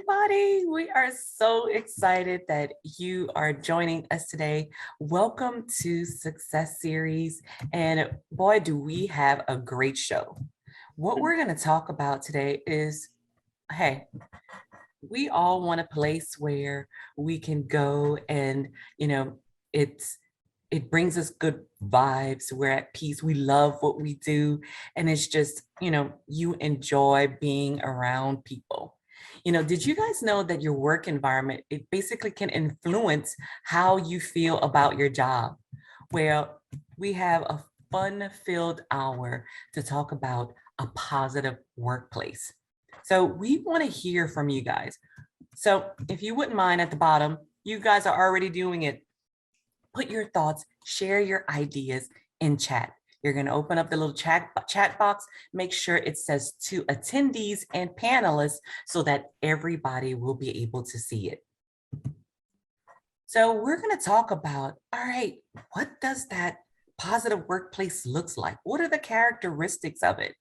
everybody. We are so excited that you are joining us today. Welcome to Success Series. And boy, do we have a great show. What we're going to talk about today is hey, we all want a place where we can go and, you know, it's it brings us good vibes. We're at peace. We love what we do. And it's just, you enjoy being around people. Did you guys know that your work environment, it basically can influence how you feel about your job? Well, we have a fun-filled hour to talk about a positive workplace. So we want to hear from you guys. So if you wouldn't mind at the bottom, you guys are already doing it. Put your thoughts, share your ideas in chat. You're going to open up the little chat box. Make sure it says to attendees and panelists so that everybody will be able to see it. So we're going to talk about, all right, what does that positive workplace looks like? What are the characteristics of it?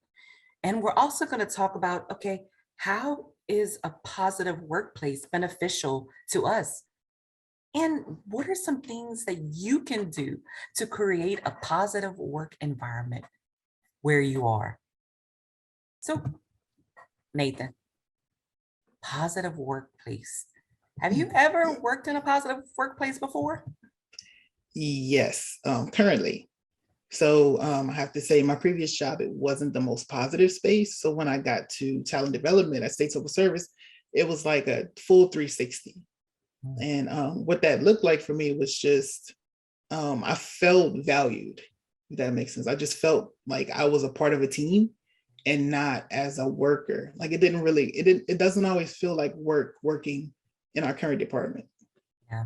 And we're also going to talk about, okay, how is a positive workplace beneficial to us? And what are some things that you can do to create a positive work environment where you are? So, Nathan, positive workplace. Have you ever worked in a positive workplace before? Yes, currently. So I have to say my previous job, it wasn't the most positive space. So when I got to talent development at State Civil Service, it was like a full 360. And what that looked like for me was just, I felt valued, if that makes sense. I just felt like I was a part of a team and not as a worker. Like it doesn't always feel like working in our current department. Yeah.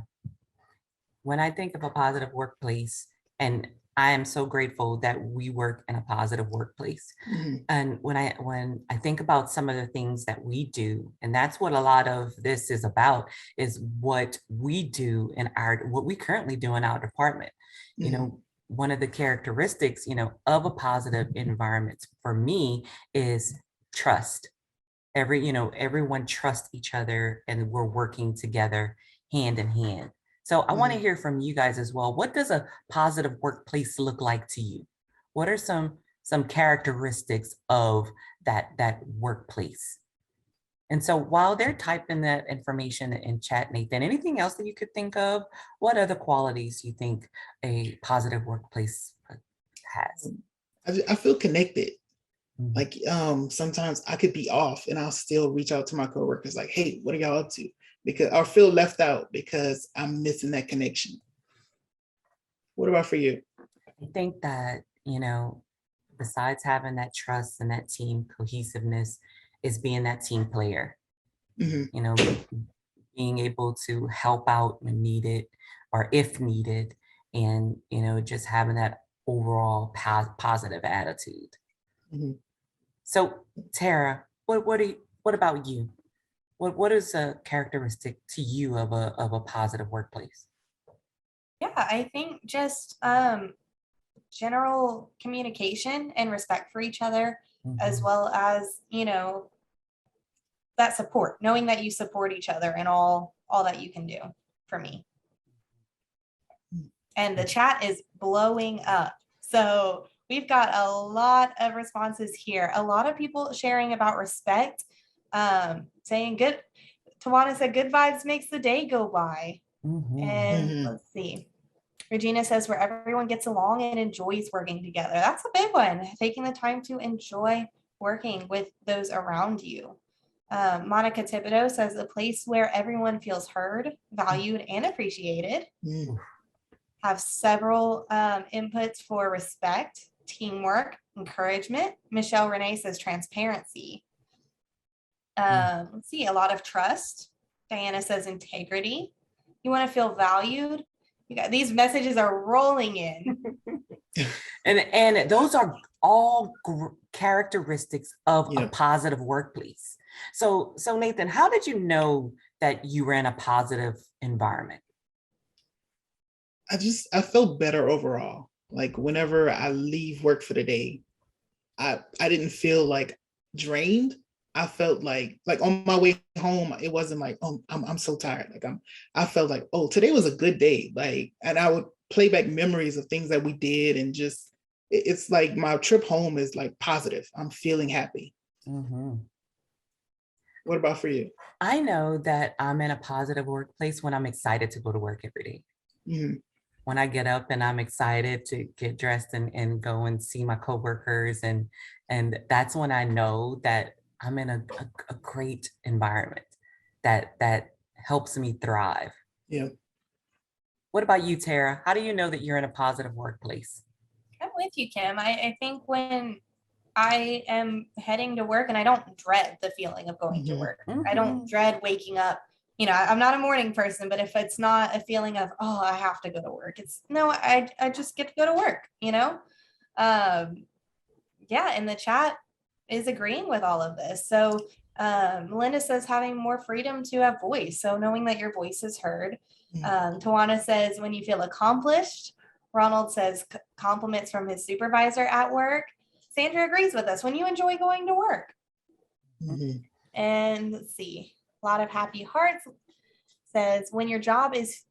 When I think of a positive workplace, and I am so grateful that we work in a positive workplace. Mm-hmm. And when I think about some of the things that we do, and that's what a lot of this is about, is what we do in what we currently do in our department. Mm-hmm. One of the characteristics, of a positive environment for me is trust. Everyone trusts each other and we're working together hand in hand. So I want to hear from you guys as well. What does a positive workplace look like to you? What are some characteristics of that workplace? And so while they're typing that information in chat, Nathan, anything else that you could think of? What other qualities you think a positive workplace has? I feel connected. Mhm. Like sometimes I could be off and I'll still reach out to my coworkers like, hey, what are y'all up to? Because I feel left out because I'm missing that connection. What about for you? I think that, besides having that trust and that team cohesiveness, is being that team player, Mm-hmm. you know, being able to help out when needed or if needed, and, just having that overall positive attitude. Mm-hmm. So, Tara, what about you? What is a characteristic to you of a positive workplace? Yeah, I think just general communication and respect for each other, as well as, that support, knowing that you support each other in all that you can do for me. And the chat is blowing up. So we've got a lot of responses here. A lot of people sharing about respect, saying good. Tawana said, good vibes makes the day go by. And let's see. Regina says, where everyone gets along and enjoys working together. That's a big one. Taking the time to enjoy working with those around you. Monica Thibodeau says, a place where everyone feels heard, valued, and appreciated. Have several inputs for respect, teamwork, encouragement. Michelle Renee says transparency. Let's see, a lot of trust. Diana says integrity. You want to feel valued. You got these messages are rolling in. and those are all characteristics of a positive workplace. So Nathan, how did you know that you were in a positive environment? I felt better overall. Like whenever I leave work for the day, I didn't feel like drained. I felt like on my way home, it wasn't like, oh, I'm so tired. I felt like, oh, today was a good day. Like, and I would play back memories of things that we did, and just it's like my trip home is like positive. I'm feeling happy. Mhm. What about for you? I know that I'm in a positive workplace when I'm excited to go to work every day. Mhm. When I get up and I'm excited to get dressed and go and see my coworkers, and that's when I know that I'm in a great environment that helps me thrive. Yeah. What about you, Tara? How do you know that you're in a positive workplace? I'm with you, Kim. I think when I am heading to work and I don't dread the feeling of going to Mhm. work. I don't Mhm. dread waking up. You know, I'm not a morning person, but if it's not a feeling of, oh, I have to go to work, it's no, I just get to go to work, you know? Yeah, and the chat is agreeing with all of this. So Melinda says having more freedom to have voice. So knowing that your voice is heard. Mhm. Tawana says when you feel accomplished. Ronald says compliments from his supervisor at work. Sandra agrees with us when you enjoy going to work. Mhm. And let's see, a lot of happy hearts says when your job is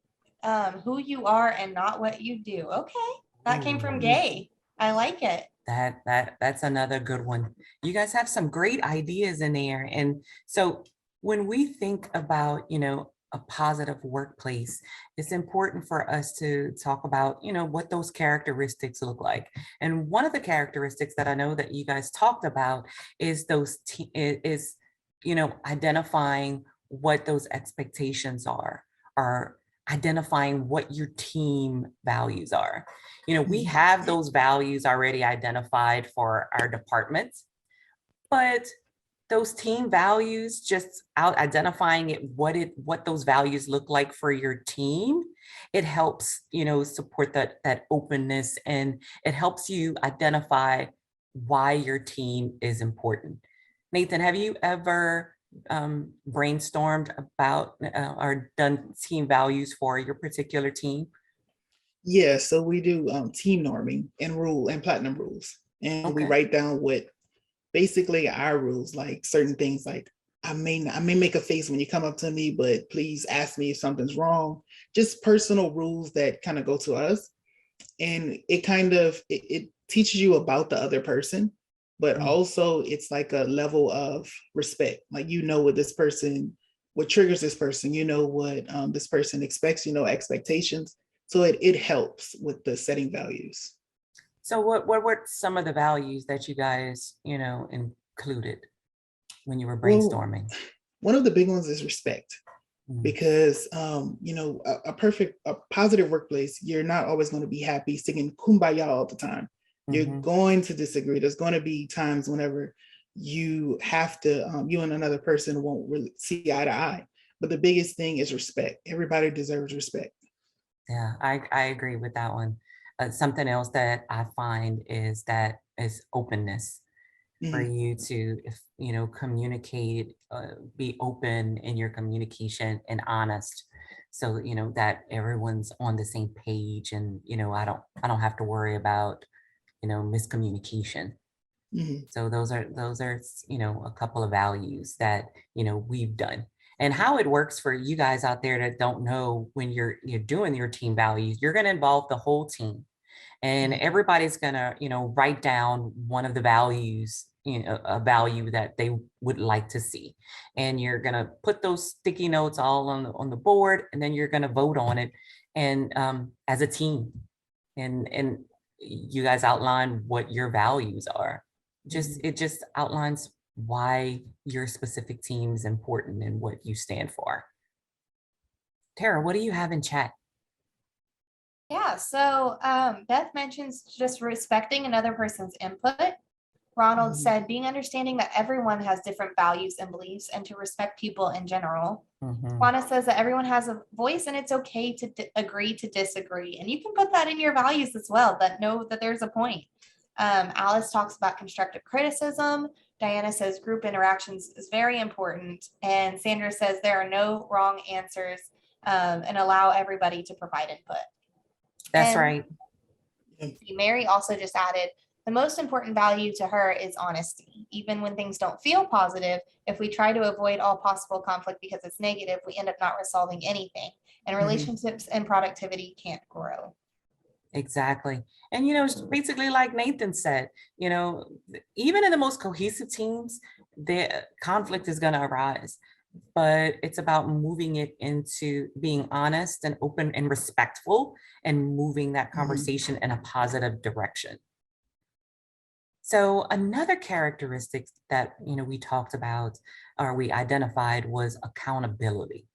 who you are and not what you do. Okay, that came from Ooh, Gay. I like it. that's another good one. You guys have some great ideas in there. And so when we think about, a positive workplace, it's important for us to talk about, what those characteristics look like. And one of the characteristics that I know that you guys talked about is identifying what those expectations are identifying what your team values are. We Mhm. have those values already identified for our departments, but those team values, just out identifying what those values look like for your team, it helps, support that openness, and it helps you identify why your team is important. Nathan, have you ever brainstormed about or done team values for your particular team? Yeah, so we do team norming and rule and platinum rules. And we Okay. write down what basically our rules, like certain things like I may make a face when you come up to me, but please ask me if something's wrong. Just personal rules that kind of go to us. And it kind of it teaches you about the other person, but Mm. also it's like a level of respect. Like what this person, what triggers this person, what this person expects, expectations. So it helps with the setting values. So what were some of the values that you guys, included when you were Well, brainstorming? one of the big ones is respect, Mm. because a positive workplace, you're not always going to be happy singing kumbaya all the time. You're Mhm. going to disagree. There's going to be times whenever you and another person won't really see eye to eye. But the biggest thing is respect. Everybody deserves respect. Yeah, I agree with that one. Something else that I find is openness, for Mhm. you to, if communicate, be open in your communication and honest, so that everyone's on the same page, and I don't have to worry about miscommunication. Mhm. So those are a couple of values that we've done. And how it works for you guys out there that don't know, when you're doing your team values, you're going to involve the whole team, and Mhm. everybody's gonna write down one of the values, a value that they would like to see, and you're gonna put those sticky notes all on the board, and then you're gonna vote on it, and as a team, and you guys outline what your values are. Just Mhm. it just outlines why your specific team is important and what you stand for. Tara, what do you have in chat? Yeah, so Beth mentions just respecting another person's input. Ronald Mhm. said being understanding that everyone has different values and beliefs and to respect people in general. Mhm. Juana says that everyone has a voice and it's okay to agree to disagree. And you can put that in your values as well, but know that there's a point. Alice talks about constructive criticism. Diana says group interactions is very important. And Sandra says there are no wrong answers, and allow everybody to provide input. That's And Yeah. Mary also just added The most important value to her is honesty. Even when things don't feel positive, if we try to avoid all possible conflict because it's negative, we end up not resolving anything. And relationships and productivity can't grow. Exactly. And, it's basically like Nathan said, even in the most cohesive teams, the conflict is going to arise, but it's about moving it into being honest and open and respectful and moving that conversation in a positive direction. So another characteristic that, we talked about or we identified was accountability.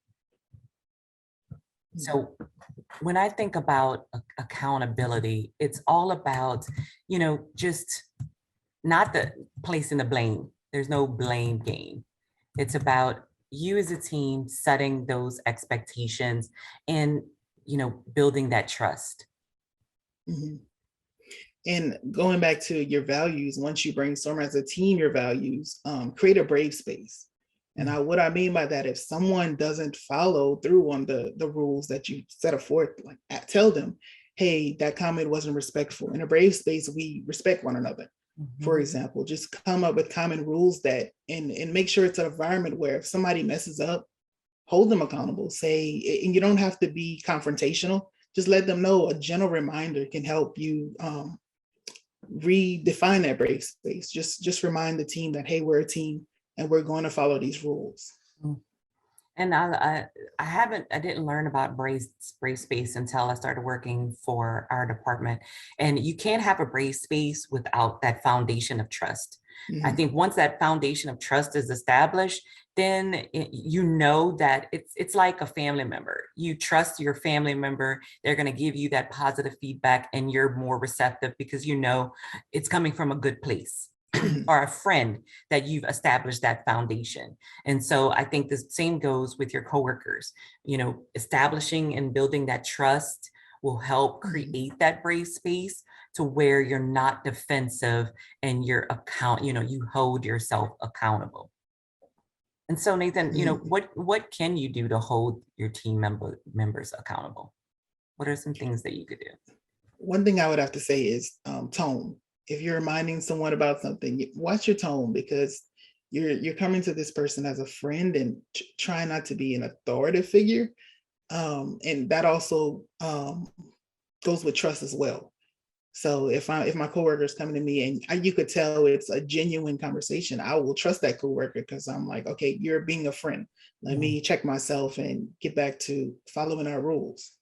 So when I think about accountability, it's all about, just not the placing the blame. There's no blame game. It's about you as a team setting those expectations and, building that trust. Mhm. And going back to your values, once you brainstorm as a team your values, create a brave space. And what I mean by that, if someone doesn't follow through on the rules that you set forth, like tell them, hey, that comment wasn't respectful. In a brave space, we respect one another. For example, just come up with common rules that and make sure it's an environment where if somebody messes up, hold them accountable. Say, and you don't have to be confrontational. Just let them know a gentle reminder can help you redefine that brave space. Just remind the team that, hey, we're a team and we're going to follow these rules. And I didn't learn about brave space until I started working for our department. And you can't have a brave space without that foundation of trust. I think once that foundation of trust is established, then you know that it's like a family member. You trust your family member. They're going to give you that positive feedback and you're more receptive because you know it's coming from a good place. Or a friend that you've established that foundation. And so I think the same goes with your coworkers. Establishing and building that trust will help create that brave space to where you're not defensive and you hold yourself accountable. And so Nathan, what can you do to hold your team members accountable? What are some things that you could do? One thing I would have to say is tone. If you're reminding someone about something, watch your tone, because you're coming to this person as a friend and try not to be an authoritative figure. And that also goes with trust as well. So if my coworker is coming to me and you could tell it's a genuine conversation, I will trust that coworker because I'm like, okay, you're being a friend. Let me check myself and get back to following our rules.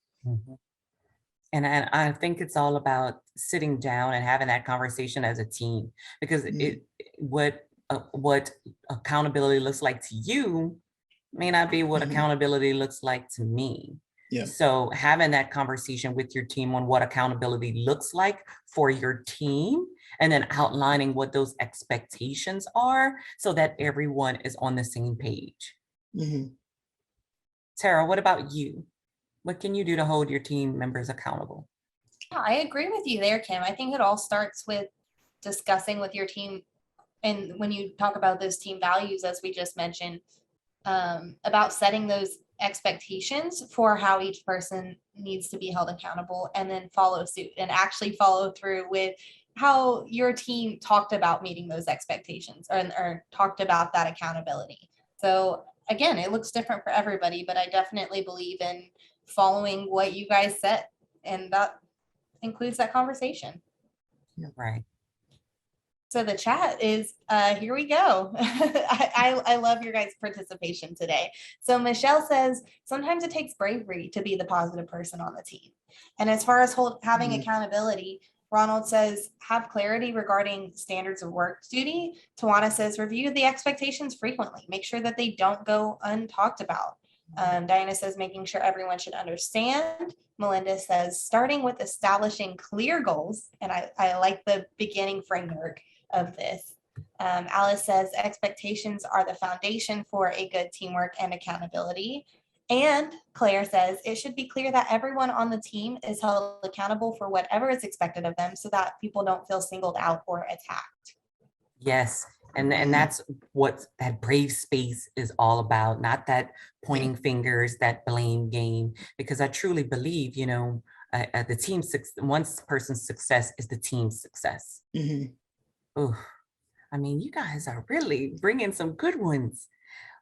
And I think it's all about sitting down and having that conversation as a team, because what accountability looks like to you may not be what accountability looks like to me. Yeah. So having that conversation with your team on what accountability looks like for your team, and then outlining what those expectations are so that everyone is on the same page. Tara, what about you? What can you do to hold your team members accountable? Yeah, I agree with you there, Kim. I think it all starts with discussing with your team. And when you talk about those team values, as we just mentioned, about setting those expectations for how each person needs to be held accountable, and then follow suit and actually follow through with how your team talked about meeting those expectations or talked about that accountability. So again, it looks different for everybody, but I definitely believe in following what you guys said, and that includes that conversation. Right. So the chat is here we go. I love your guys' participation today. So Michelle says sometimes it takes bravery to be the positive person on the team. And as far as having accountability, Ronald says have clarity regarding standards of work duty. Tawana says review the expectations frequently. Make sure that they don't go untalked about. Diana says making sure everyone should understand. Melinda says starting with establishing clear goals. And I like the beginning framework of this. Alice says expectations are the foundation for a good teamwork and accountability. And Claire says it should be clear that everyone on the team is held accountable for whatever is expected of them so that people don't feel singled out or attacked. Yes. And that's what that brave space is all about, not that pointing fingers, that blame game, because I truly believe, the team, one person's success is the team's success. Mhm. Oh, I mean, you guys are really bringing some good ones.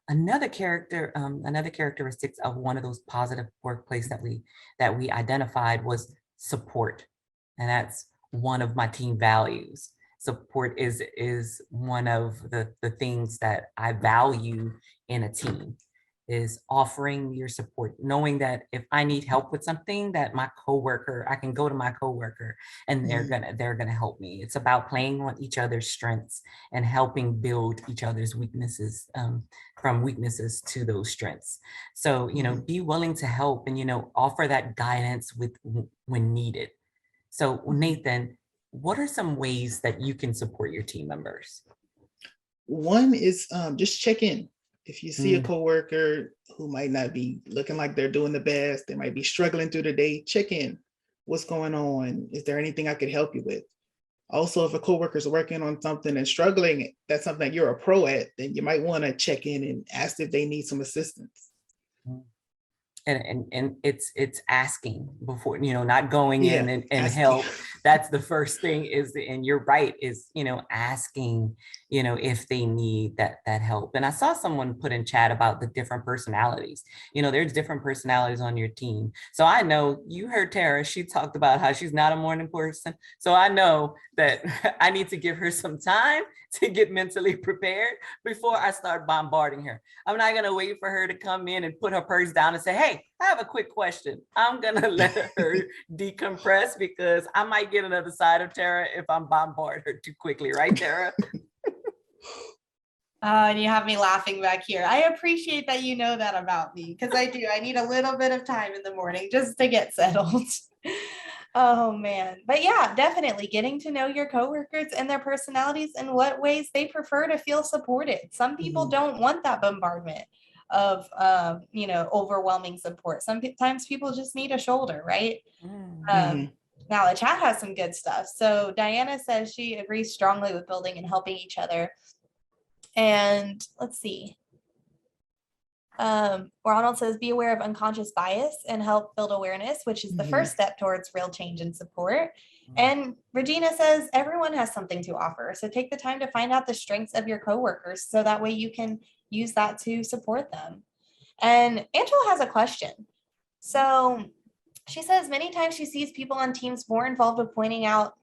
Another characteristics of one of those positive workplace that we identified was support, and that's one of my team values. Support is one of the things that I value in a team, is offering your support, knowing that if I need help with something, that I can go to my coworker and they're gonna help me. It's about playing on each other's strengths and helping build each other's weaknesses, from weaknesses to those strengths. So, be willing to help and, offer that guidance when needed. So Nathan, what are some ways that you can support your team members? One is just check in. If you see a Mm. coworker who might not be looking like they're doing the best, they might be struggling through the day, check in. What's going on? Is there anything I could help you with? Also, if a coworker is working on something and struggling, that's something that you're a pro at, then you might want to check in and ask if they need some assistance. And it's asking before, not going in Yeah, and asking. help. That's the first thing, and you're right, is asking, if they need that help. And I saw someone put in chat about the different personalities. There's different personalities on your team. So I know you heard Tara, she talked about how she's not a morning person. So I know that I need to give her some time to get mentally prepared before I start bombarding her. I'm not going to wait for her to come in and put her purse down and say, hey, I have a quick question. I'm going to let her decompress, because I might get another side of Tara if I'm bombard her too quickly. Right, Tara? And you have me laughing back here. I appreciate that you know that about me, because I do. I need a little bit of time in the morning just to get settled. Oh man. But yeah, definitely getting to know your coworkers and their personalities and what ways they prefer to feel supported. Some people don't want that bombardment of overwhelming support. Sometimes people just need a shoulder, right? Now the chat has some good stuff. So Diana says she agrees strongly with building and helping each other. And let's see. Ronald says, be aware of unconscious bias and help build awareness, which is the first step towards real change and support. And Regina says, everyone has something to offer. So take the time to find out the strengths of your coworkers, so that way you can use that to support them. And Angela has a question. So she says many times she sees people on teams more involved with pointing out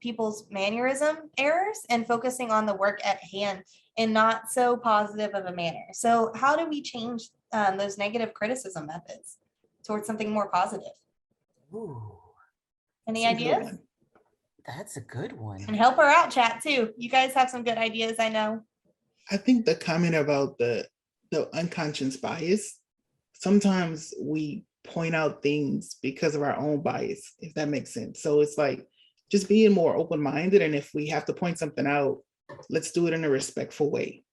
people's mannerism errors and focusing on the work at hand in not so positive of a manner. So how do we change those negative criticism methods towards something more positive? Ooh, Any ideas? that's a good one. And help her out, chat, too. You guys have some good ideas, I know. I think the comment about the unconscious bias, sometimes we point out things because of our own bias, if that makes sense. So it's like just being more open-minded, and if we have to point something out, let's do it in a respectful way.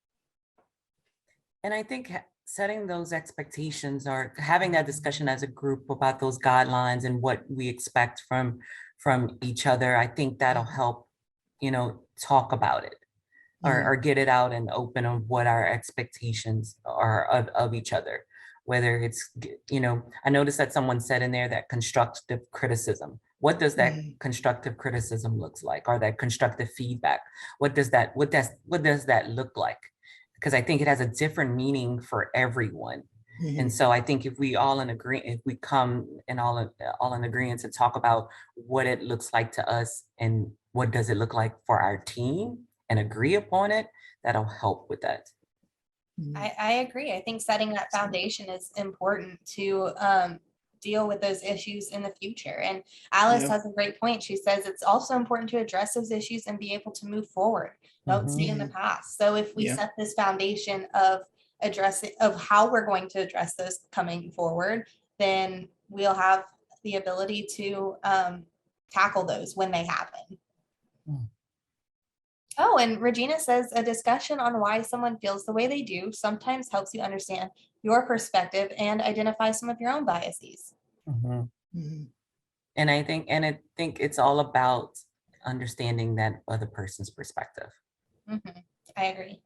And I think setting those expectations, or having that discussion as a group about those guidelines and what we expect from each other, I think that'll help, talk about it, or get it out and open on what our expectations are of each other. Whether it's, I noticed that someone said in there that constructive criticism. What does that constructive criticism looks like, or that constructive feedback? What does that look like? Because I think it has a different meaning for everyone. And so I think if we come in all in agreement to talk about what it looks like to us and what does it look like for our team, and agree upon it, that'll help with that. I agree. I think setting that foundation is important to deal with those issues in the future. And Alice has a great point. She says it's also important to address those issues and be able to move forward. Don't stay in the past. So if we set this foundation of how we're going to address those coming forward, then we'll have the ability to tackle those when they happen. Oh, and Regina says a discussion on why someone feels the way they do sometimes helps you understand your perspective and identify some of your own biases. And I think it's all about understanding that other person's perspective. I agree.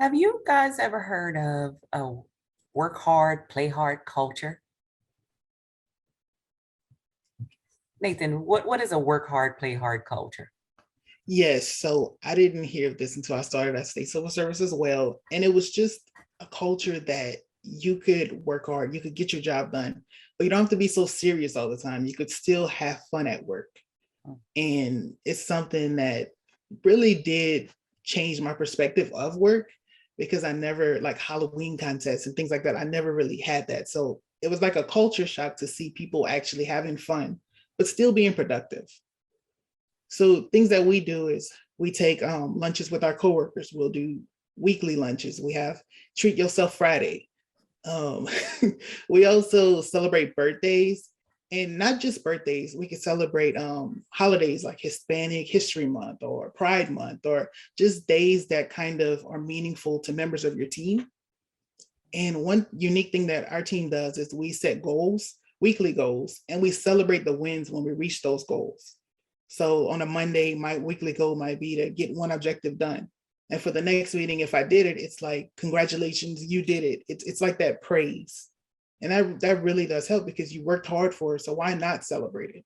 Have you guys ever heard of a work hard, play hard culture? Nathan, what is a work hard, play hard culture? Yes, so I didn't hear of this until I started at State Civil Service as well. And it was just a culture that you could work hard, you could get your job done, but you don't have to be so serious all the time. You could still have fun at work. And it's something that really did change my perspective of work because I never like Halloween contests and things like that. I never really had that. So it was like a culture shock to see people actually having fun, but still being productive. So things that we do is we take lunches with our coworkers. We'll do weekly lunches. We have Treat Yourself Friday. Um, we also celebrate birthdays, and not just birthdays. We can celebrate holidays like Hispanic History Month or Pride Month, or just days that kind of are meaningful to members of your team. And one unique thing that our team does is we set goals, weekly goals, and we celebrate the wins when we reach those goals. So on a Monday, my weekly goal might be to get one objective done. And for the next meeting, if I did it, it's like, congratulations, you did it. It's like that praise. And that really does help because you worked hard for it. So why not celebrate it?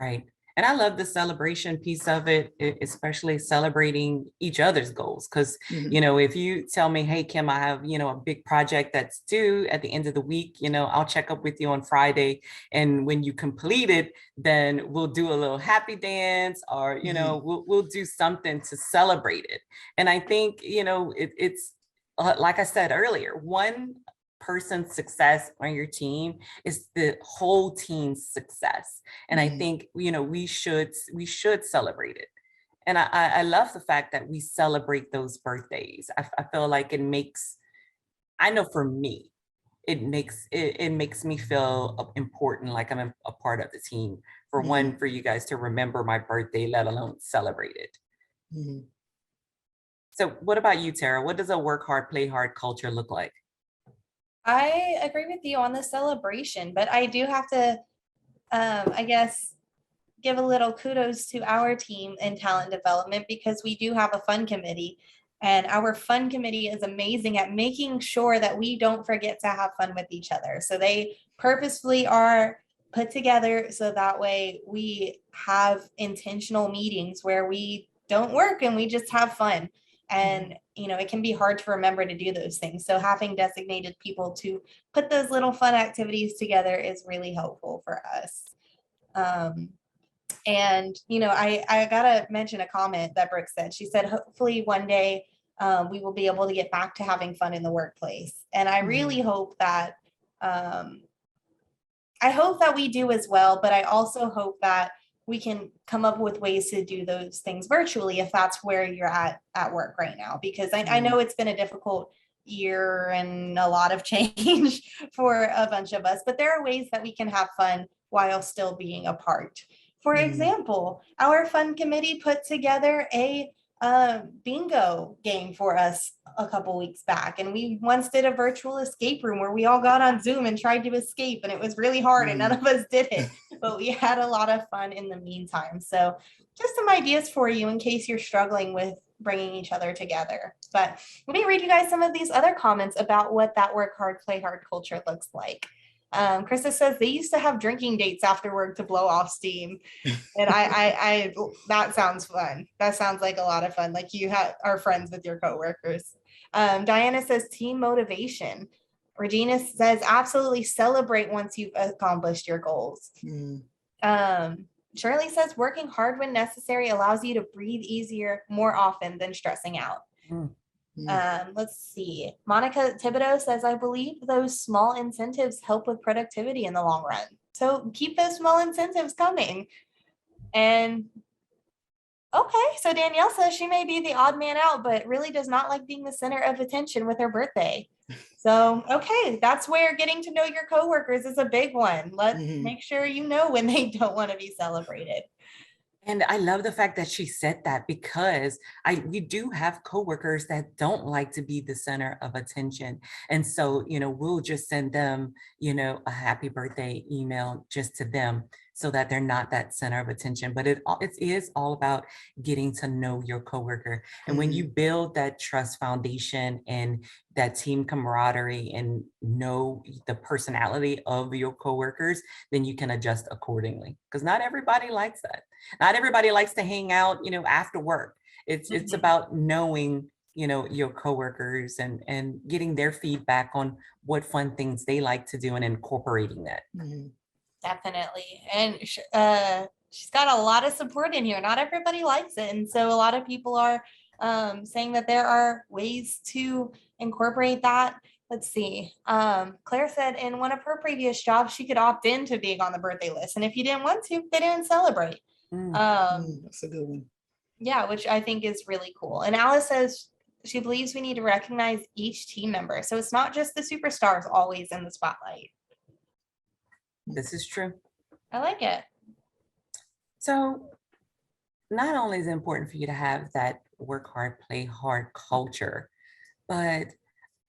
Right. And I love the celebration piece of it, especially celebrating each other's goals. Because, Mhm. if you tell me, hey, Kim, I have, a big project that's due at the end of the week, I'll check up with you on Friday. And when you complete it, then we'll do a little happy dance or, Mhm. we'll do something to celebrate it. And I think, it's like I said earlier, one person's success on your team is the whole team's success. And I Mhm. think, we should celebrate it. And I love the fact that we celebrate those birthdays. I feel like I know for me, it makes me feel important, like I'm a part of the team. For Mhm. one, for you guys to remember my birthday, let alone celebrate it. Mhm. So what about you, Tara? What does a work hard, play hard culture look like? I agree with you on the celebration, but I do have to, I guess, give a little kudos to our team in talent development because we do have a fun committee. And our fun committee is amazing at making sure that we don't forget to have fun with each other. So they purposefully are put together so that way we have intentional meetings where we don't work and we just have fun. And, it can be hard to remember to do those things. So having designated people to put those little fun activities together is really helpful for us. Um, and, I gotta mention a comment that Brooke said. She said, hopefully one day we will be able to get back to having fun in the workplace. And I really Mhm. um, hope that we do as well, but I also hope that we can come up with ways to do those things virtually if that's where you're at work right now. Because I know Mhm. it's been a difficult year and a lot of change for a bunch of us, but there are ways that we can have fun while still being apart. For Mhm. example, our fun committee put together a bingo game for us a couple weeks back, and we once did a virtual escape room where we all got on Zoom and tried to escape, and it was really hard, and none Mhm. of us did it, but we had a lot of fun in the meantime. So, just some ideas for you in case you're struggling with bringing each other together. But let me read you guys some of these other comments about what that work hard, play hard culture looks like. Krista says they used to have drinking dates after work to blow off steam. And that sounds fun. That sounds like a lot of fun. Like you are friends with your coworkers. Diana says team motivation. Regina says absolutely celebrate once you've accomplished your goals. Mhm. Um, Shirley says working hard when necessary allows you to breathe easier more often than stressing out. Mm. Mhm. Let's see. Monica Thibodeau says, I believe those small incentives help with productivity in the long run. So keep those small incentives coming. And okay, so Danielle says she may be the odd man out, but really does not like being the center of attention with her birthday. So, okay, that's where getting to know your coworkers is a big one. Mhm. Make sure you know when they don't want to be celebrated. And I love the fact that she said that because we do have coworkers that don't like to be the center of attention. And so, we'll just send them, a happy birthday email just to them. so that they're not that center of attention. But it is all about getting to know your coworker. And when you build that trust foundation and that team camaraderie and know the personality of your coworkers, then you can adjust accordingly. Because not everybody likes that. Not everybody likes to hang out, after work. It's about knowing, your coworkers and getting their feedback on what fun things they like to do and incorporating that. Definitely. And she's got a lot of support in here. Not everybody likes it. And so a lot of people are saying that there are ways to incorporate that. Let's see. Claire said in one of her previous jobs, she could opt into being on the birthday list. And if you didn't want to, they didn't celebrate. That's a good one. Yeah, which I think is really cool. And Alice says she believes we need to recognize each team member. So it's not just the superstars always in the spotlight. This is true. I like it. So not only is it important for you to have that work hard, play hard culture, but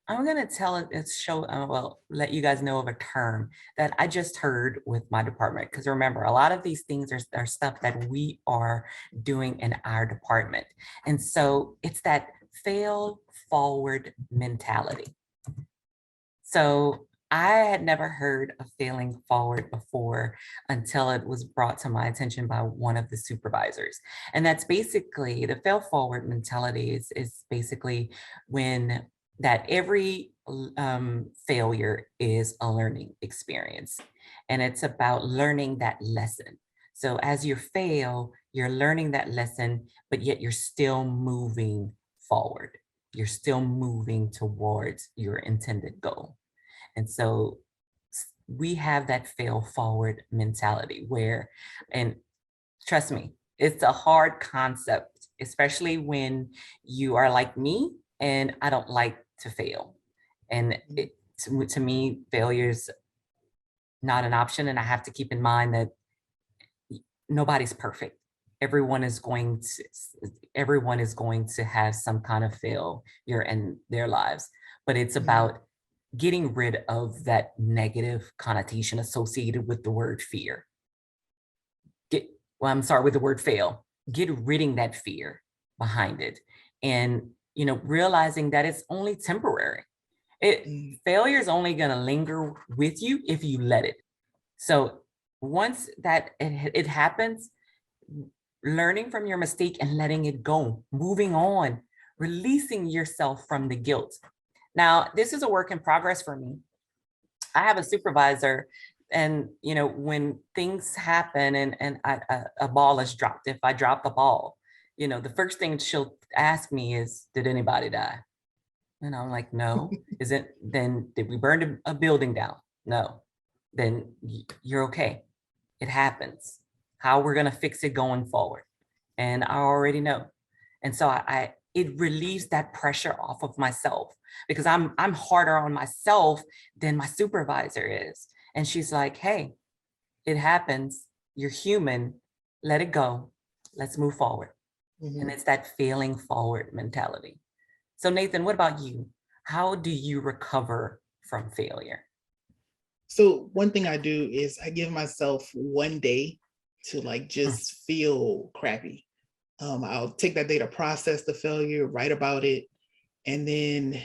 I'm going to let you guys know of a term that I just heard with my department. Because remember, a lot of these things are stuff that we are doing in our department. And so it's that fail forward mentality. So I had never heard of failing forward before until it was brought to my attention by one of the supervisors. And that's basically the fail forward mentality is basically when that every failure is a learning experience. And it's about learning that lesson. So as you fail, you're learning that lesson, but yet you're still moving forward. You're still moving towards your intended goal. And so we have that fail forward mentality where, and trust me, it's a hard concept, especially when you are like me and I don't like to fail. And to me, failure is not an option. And I have to keep in mind that nobody's perfect. Everyone is going to have some kind of failure in their lives, but it's about getting rid of that negative connotation associated with the word fear. With the word fail. Get rid that fear behind it, and realizing that it's only temporary. Failure is only going to linger with you if you let it. So once that it happens, learning from your mistake and letting it go, moving on, releasing yourself from the guilt. Now, this is a work in progress for me. I have a supervisor, and when things happen and a ball is dropped, if I drop the ball, the first thing she'll ask me is, did anybody die? And I'm like, no. Then did we burn a building down? No. Then you're okay. It happens. How we're going to fix it going forward. And I already know. And so it relieves that pressure off of myself, because I'm harder on myself than my supervisor is. And she's like, hey, it happens. You're human. Let it go. Let's move forward. And it's that failing forward mentality. So Nathan, what about you? How do you recover from failure? So one thing I do is I give myself one day to just feel crappy. I'll take that day to process the failure, write about it. And then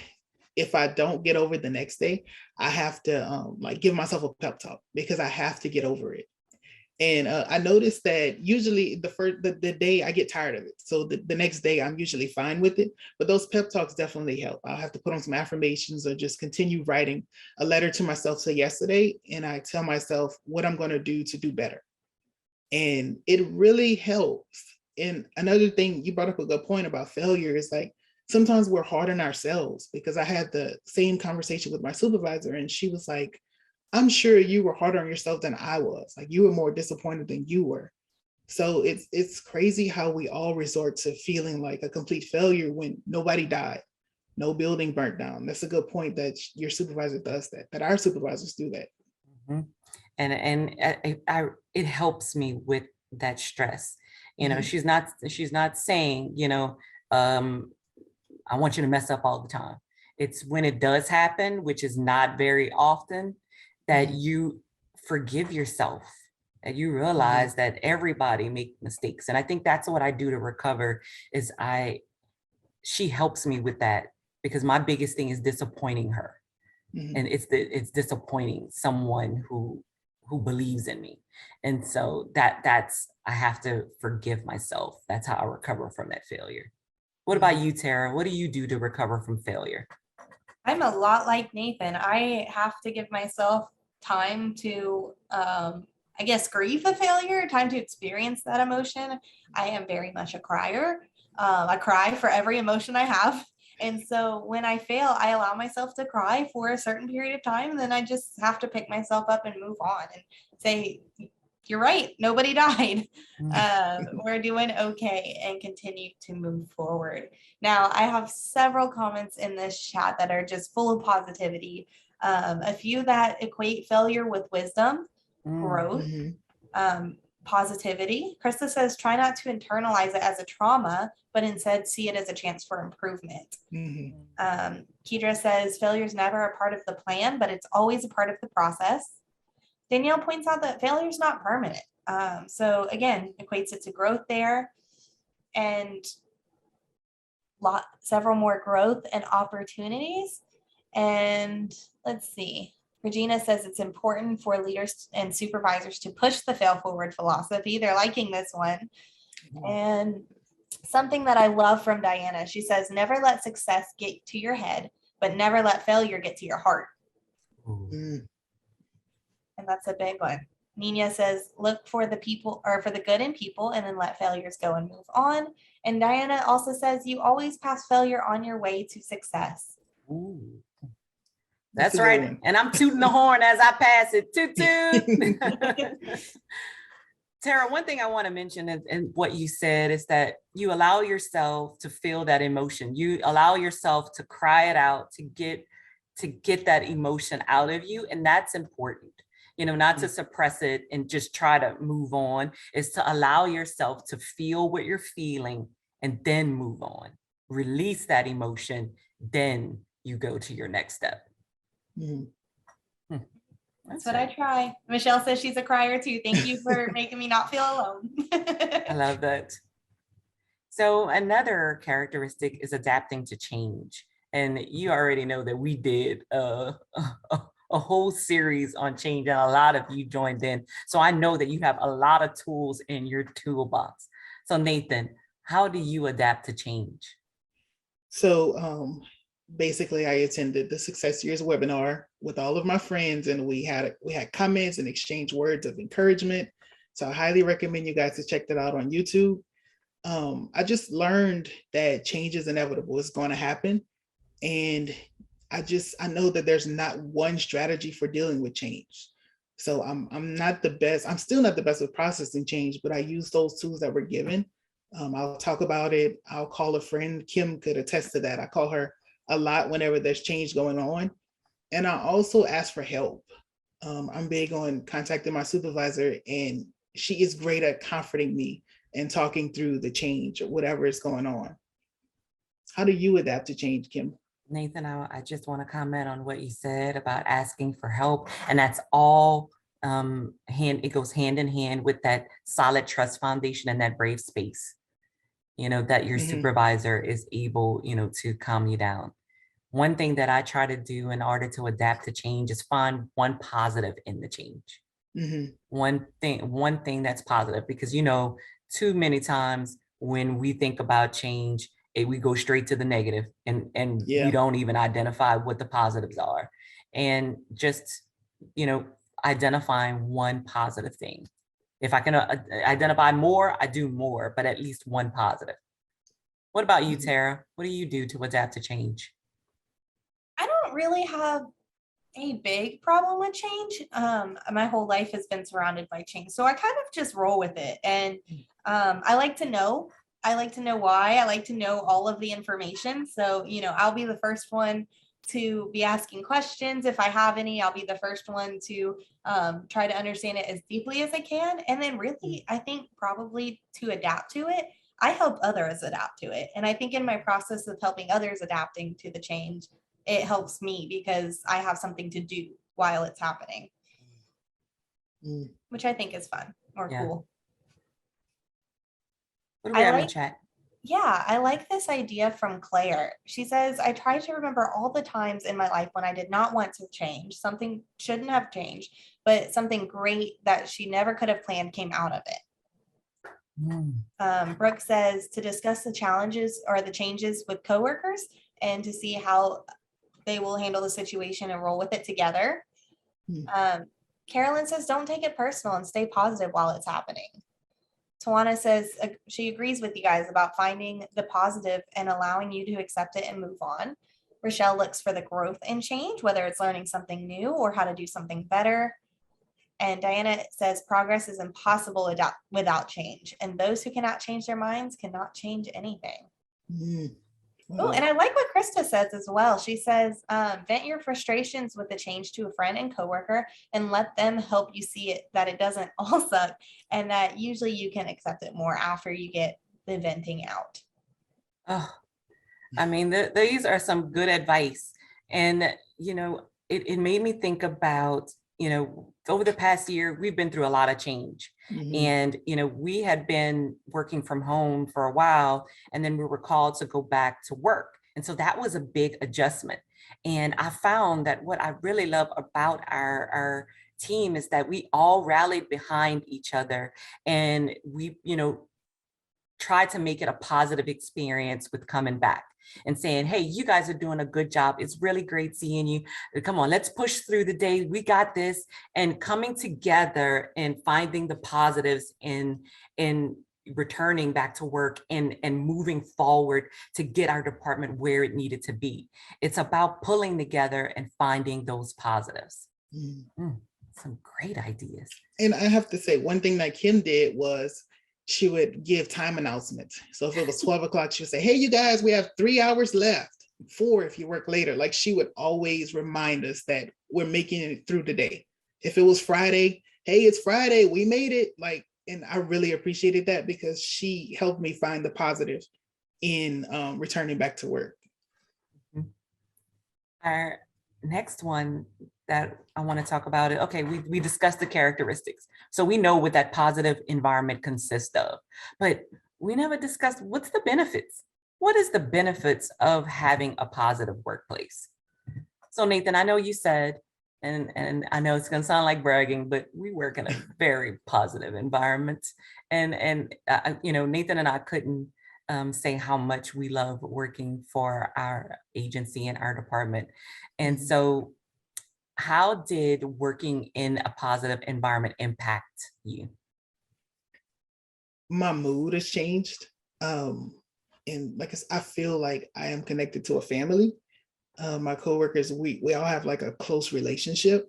if I don't get over it the next day, I have to give myself a pep talk, because I have to get over it. And I noticed that usually the day I get tired of it. So the next day I'm usually fine with it, but those pep talks definitely help. I'll have to put on some affirmations or just continue writing a letter to myself to yesterday. And I tell myself what I'm going to do better. And it really helps. And another thing, you brought up a good point about failure, is sometimes we're hard on ourselves, because I had the same conversation with my supervisor, and she was like, I'm sure you were harder on yourself than I was. You were more disappointed than you were. So it's crazy how we all resort to feeling like a complete failure when nobody died, no building burnt down. That's a good point, that your supervisor does that our supervisors do that. And it helps me with that stress. She's not saying, I want you to mess up all the time. It's when it does happen, which is not very often, that you forgive yourself and you realize that everybody make mistakes. And I think that's what I do to recover is she helps me with that because my biggest thing is disappointing her. Mhm. And it's disappointing someone who believes in me. And so that's I have to forgive myself. That's how I recover from that failure. What about you, Tara? What do you do to recover from failure? I'm a lot like Nathan. I have to give myself time to, I guess, grieve a failure, time to experience that emotion. I am very much a crier. I cry for every emotion I have. And so when I fail, I allow myself to cry for a certain period of time. And then I just have to pick myself up and move on and say, you're right, nobody died. We're doing okay, and continue to move forward. Now, I have several comments in this chat that are just full of positivity. A few that equate failure with wisdom, growth, positivity. Krista says, try not to internalize it as a trauma, but instead see it as a chance for improvement. Kedra says, failure is never a part of the plan, but it's always a part of the process. Danielle points out that failure is not permanent. So again, equates it to growth there, and several more growth and opportunities. And let's see. Regina says it's important for leaders and supervisors to push the fail forward philosophy. They're liking this one. And something that I love from Diana, she says, never let success get to your head, but never let failure get to your heart. And that's a big one. Nina says, look for the people or for the good in people and then let failures go and move on. And Diana also says, you always pass failure on your way to success. Ooh. That's right. And I'm tooting the horn as I pass it. Toot, toot. Tara, one thing I want to mention and what you said is that you allow yourself to feel that emotion. You allow yourself to cry it out, to get that emotion out of you. And that's important. Not to suppress it and just try to move on, is to allow yourself to feel what you're feeling and then move on. Release that emotion, then you go to your next step. That's what I try. Michelle says she's a crier too. Thank you for making me not feel alone. I love that. So another characteristic is adapting to change. And you already know that we did a whole series on change, and a lot of you joined in. So I know that you have a lot of tools in your toolbox. So Nathan, how do you adapt to change? So basically I attended the Success Series webinar with all of my friends, and we had comments and exchanged words of encouragement. So I highly recommend you guys to check that out on YouTube. I just learned that change is inevitable. It's going to happen. And I know that there's not one strategy for dealing with change. So I'm not the best. I'm still not the best with processing change, but I use those tools that were given. I'll talk about it. I'll call a friend. Kim could attest to that. I call her a lot whenever there's change going on. And I also ask for help. I'm big on contacting my supervisor, and she is great at comforting me and talking through the change or whatever is going on. How do you adapt to change, Kim? Nathan, I just want to comment on what you said about asking for help. And that's all it goes hand in hand with that solid trust foundation and that brave space, that your supervisor is able, to calm you down. One thing that I try to do in order to adapt to change is find one positive in the change. One thing that's positive, because, too many times when we think about change, we go straight to the negative and we don't even identify what the positives are. And just, identifying one positive thing. If I can identify more, I do more, but at least one positive. What about you, Tara? What do you do to adapt to change? I don't really have a big problem with change. My whole life has been surrounded by change. So I kind of just roll with it. And I like to know why. I like to know all of the information. So, I'll be the first one to be asking questions. If I have any, I'll be the first one to try to understand it as deeply as I can. And then really, I think probably to adapt to it, I help others adapt to it. And I think in my process of helping others adapting to the change, it helps me because I have something to do while it's happening. Mm. which I think is fun or Yeah. cool. What do we I have in the like, chat? yeah, I like this idea from Claire. She says, I try to remember all the times in my life when I did not want to change. Something shouldn't have changed, but something great that she never could have planned came out of it. Brooke says to discuss the challenges or the changes with coworkers and to see how they will handle the situation and roll with it together. Carolyn says, don't take it personal and stay positive while it's happening. Tawana says she agrees with you guys about finding the positive and allowing you to accept it and move on. Rochelle looks for the growth and change, whether it's learning something new or how to do something better. And Diana says progress is impossible without change. And those who cannot change their minds cannot change anything. Oh, and I like what Krista says as well. She says, vent your frustrations with the change to a friend and coworker and let them help you see it, that it doesn't all suck and that usually you can accept it more after you get the venting out. Oh, I mean, these are some good advice. And, you know, it made me think about, you know, over the past year, we've been through a lot of change. And, you know, we had been working from home for a while, and then we were called to go back to work. And so that was a big adjustment. And I found that what I really love about our team is that we all rallied behind each other, and we, you know, tried to make it a positive experience with coming back and saying, hey, you guys are doing a good job. It's really great seeing you. Come on, let's push through the day. We got this. And coming together and finding the positives in returning back to work and moving forward to get our department where it needed to be. It's about pulling together and finding those positives. Some great ideas. And I have to say, one thing that Kim did was she would give time announcements. So if it was 12 o'clock, she would say, hey, you guys, we have 3 hours left, 4 if you work later. Like, she would always remind us that we're making it through the day. If it was Friday, hey, it's Friday, we made it. Like, and I really appreciated that because she helped me find the positive in returning back to work. Our next one that I want to talk about it. Okay, we discussed the characteristics. So we know what that positive environment consists of, but we never discussed what's the benefits. What is the benefits of having a positive workplace? So Nathan, I know you said, and I know it's gonna sound like bragging, but we work in a very positive environment. And you know, Nathan and I couldn't say how much we love working for our agency and our department. And so how did working in a positive environment impact you? My mood has changed. And like I feel like I am connected to a family. My coworkers, we all have like a close relationship.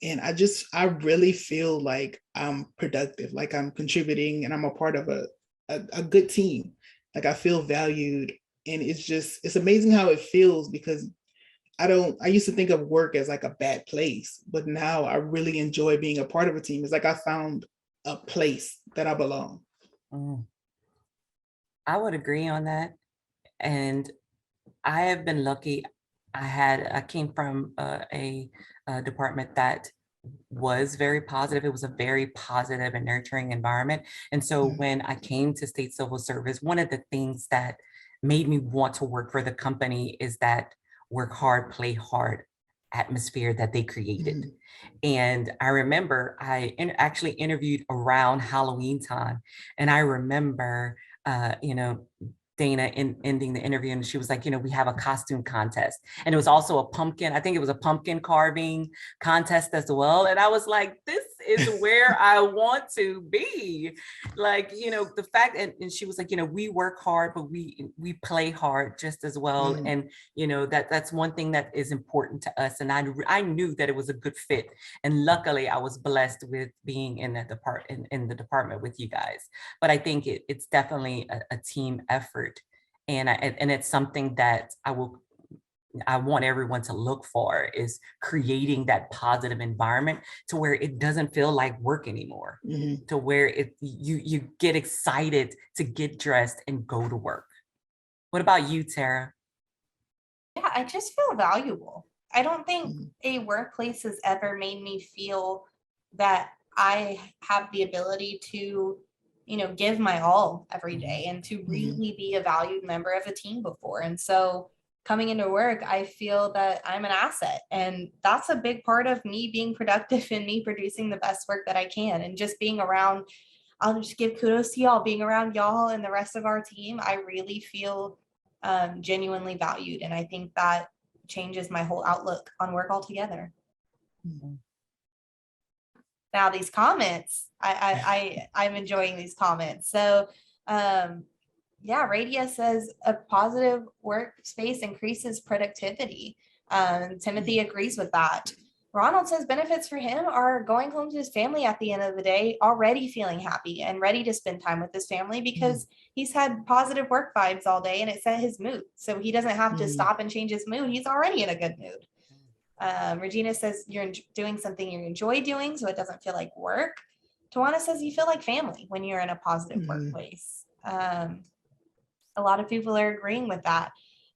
And I really feel like I'm productive, like I'm contributing and I'm a part of a good team. Like, I feel valued. And it's amazing how it feels because I used to think of work as like a bad place, but now I really enjoy being a part of a team. It's like I found a place that I belong. I would agree on that. And I have been lucky. I came from a department that was very positive. It was a very positive and nurturing environment. And so when I came to State Civil Service, one of the things that made me want to work for the company is that work hard, play hard atmosphere that they created. And I remember I actually interviewed around Halloween time. And I remember, you know, Dana ending the interview, and she was like, you know, we have a costume contest. And it was also a pumpkin, I think it was a pumpkin carving contest as well. And I was like, this is where I want to be. Like, you know, the fact, and she was like, you know, we work hard, but we play hard just as well. And, you know, that's one thing that is important to us. And I knew that it was a good fit. And luckily I was blessed with being in the department with you guys. But I think it's definitely a team effort. And it's something that I want everyone to look for, is creating that positive environment to where it doesn't feel like work anymore, to where you get excited to get dressed and go to work. What about you, Tara? Yeah, I just feel valuable. I don't think a workplace has ever made me feel that I have the ability to, give my all every day and to really be a valued member of a team before. And so coming into work, I feel that I'm an asset. And that's a big part of me being productive and me producing the best work that I can. And just being around, I'll just give kudos to y'all, being around y'all and the rest of our team. I really feel genuinely valued. And I think that changes my whole outlook on work altogether. Now these comments, I'm enjoying these comments. So yeah, Radia says a positive workspace increases productivity. Timothy agrees with that. Ronald says benefits for him are going home to his family at the end of the day, already feeling happy and ready to spend time with his family because he's had positive work vibes all day and it set his mood. So he doesn't have to stop and change his mood. He's already in a good mood. Regina says you're doing something you enjoy doing, so it doesn't feel like work. Tawana says you feel like family when you're in a positive workplace. A lot of people are agreeing with that.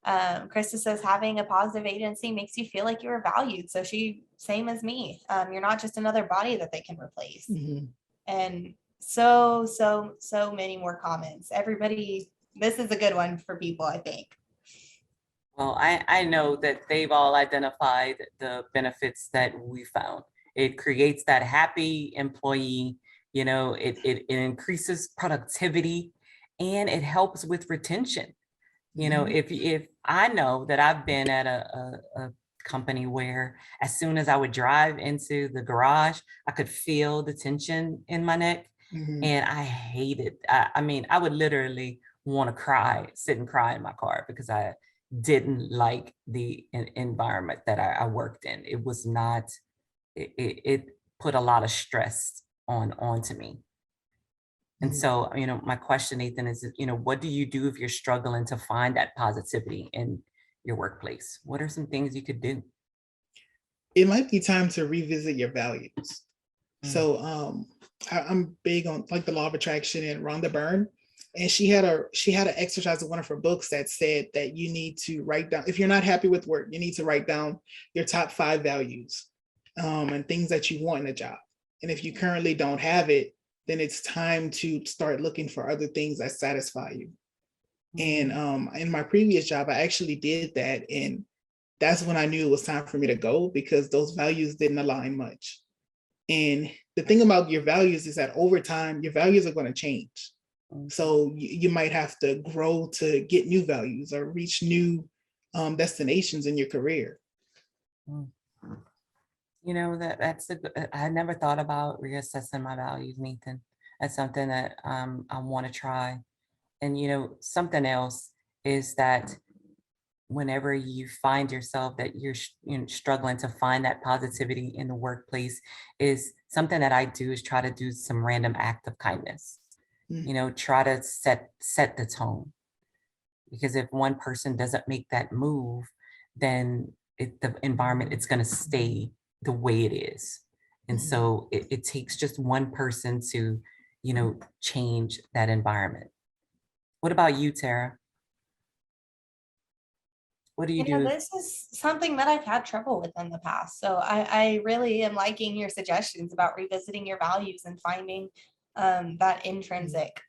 Krista says having a positive agency makes you feel like you're valued. So same as me. You're not just another body that they can replace. And so many more comments. Everybody, this is a good one for people, I think. Well, I know that they've all identified the benefits that we found. It creates that happy employee, it increases productivity and it helps with retention. If I know that I've been at a company where as soon as I would drive into the garage, I could feel the tension in my neck and I hate it. I mean, I would literally want to sit and cry in my car because I didn't like the environment that I worked in. It was not, it put a lot of stress onto me. And so, my question, Nathan, is, what do you do if you're struggling to find that positivity in your workplace? What are some things you could do? It might be time to revisit your values. So I'm big on like the law of attraction and Rhonda Byrne. And she had an exercise in one of her books that said that you need to write down, if you're not happy with work, you need to write down your top 5 values and things that you want in a job. And if you currently don't have it, then it's time to start looking for other things that satisfy you. And in my previous job, I actually did that. And that's when I knew it was time for me to go because those values didn't align much. And the thing about your values is that over time, your values are going to change. So you might have to grow to get new values or reach new destinations in your career. I never thought about reassessing my values, Nathan. That's something that I want to try. And, something else is that whenever you find yourself that you're struggling to find that positivity in the workplace, is something that I do is try to do some random act of kindness. Try to set the tone, because if one person doesn't make that move, then the environment, it's going to stay the way it is. And so it takes just one person to, change that environment. What about you, Tara? What do you do? This is something that I've had trouble with in the past. So I really am liking your suggestions about revisiting your values and finding that intrinsic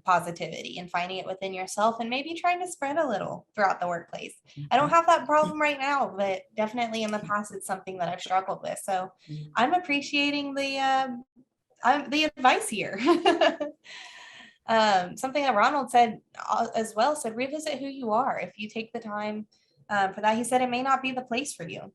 positivity and finding it within yourself and maybe trying to spread a little throughout the workplace. I don't have that problem right now, but definitely in the past, it's something that I've struggled with. So I'm appreciating the advice here. Something that Ronald said as well, said revisit who you are. If you take the time for that, he said it may not be the place for you.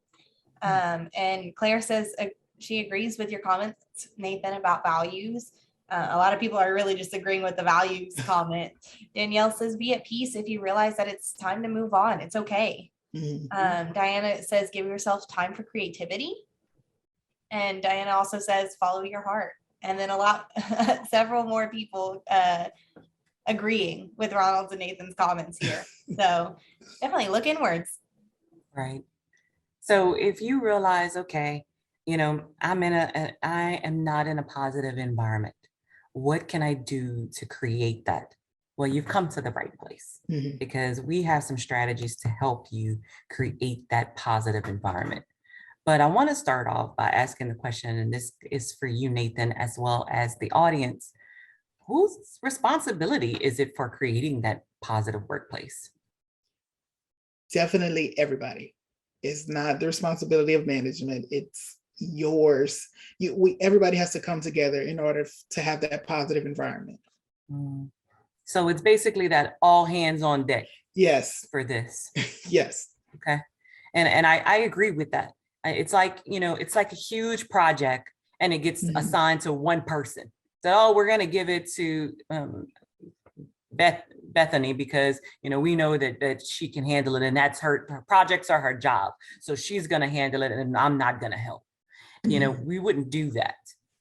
And Claire says she agrees with your comments, Nathan, about values. A lot of people are really just agreeing with the values comment. Danielle says, be at peace if you realize that it's time to move on. It's okay. Diana says, give yourself time for creativity. And Diana also says, follow your heart. And then several more people agreeing with Ronald's and Nathan's comments here. So definitely look inwards. Right. So if you realize, okay, I am not in a positive environment. What can I do to create that? Well, you've come to the right place because we have some strategies to help you create that positive environment. But I want to start off by asking the question, and this is for you, Nathan, as well as the audience. Whose responsibility is it for creating that positive workplace? Definitely everybody. It's not the responsibility of management. It's yours. Everybody has to come together in order to have that positive environment. Mm. So it's basically that all hands on deck Yes, for this. yes. Okay. And I agree with that. It's like, it's like a huge project and it gets Mhm. assigned to one person. So, oh, we're going to give it to Bethany because, we know that she can handle it and that's her projects are her job. So she's going to handle it and I'm not going to help. Mhm. We wouldn't do that.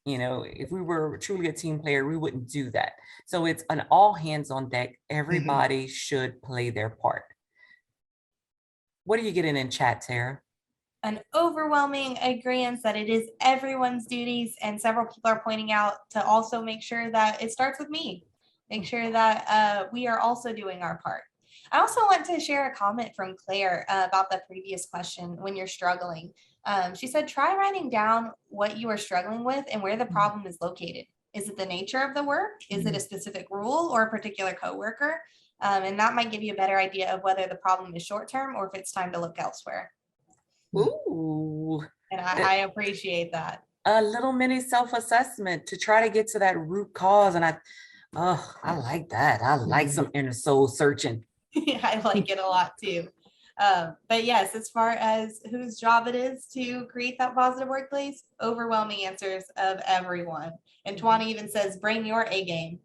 If we were truly a team player, we wouldn't do that. So it's an all hands on deck. Everybody should play their part. What are you getting in chat, Tara? An overwhelming agreement that it is everyone's duties, and several people are pointing out to also make sure that it starts with me. Make sure that we are also doing our part. I also want to share a comment from Claire about the previous question when you're struggling. She said, try writing down what you are struggling with and where the problem is located. Is it the nature of the work? Is it a specific rule or a particular coworker? And that might give you a better idea of whether the problem is short-term or if it's time to look elsewhere. Ooh, And I appreciate that. a little mini self-assessment to try to get to that root cause. And I like that. I like some inner soul searching. Yeah, I like it a lot too. But yes, as far as whose job it is to create that positive workplace, overwhelming answers of everyone. And Tawana even says, bring your A game.